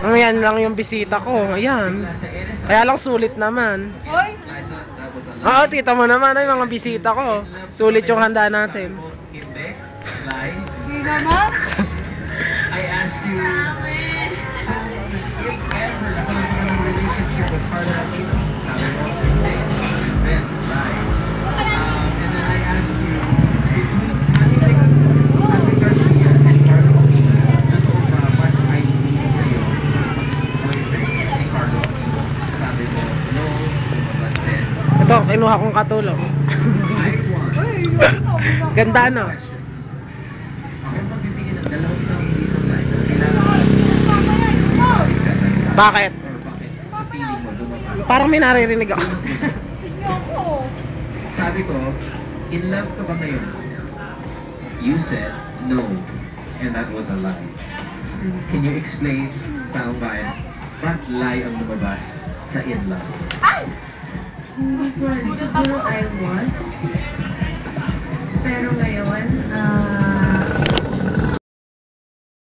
Yan lang yung bisita ko. Ayan. Kaya lang sulit naman. Hoy! Oo, tita mo naman ay mga bisita ko. Sulit yung handa natin. Hindi naman. I asked you if ever relationship with partner dito. Sabi mo, hindi. Best life. And then I asked you, between Ate Garcia and Carlo Aquino, totoo ba mas ID sa'yo boyfriend si Carlo Aquino? Sabi mo, no, lumabas din. Ito, kinuha kong katulong. I want. Ganda no? Ako magbibigay ng 2 taong dito guys. Kailangan Bakit? or bakit sa feeling mo lumabas? Parang may naririnig ako. Sabi ko, in love ka ba ngayon? You said no, and that was a lie. Can you explain, taong bayan, what lie ang lumabas sa in love? Siguro I was.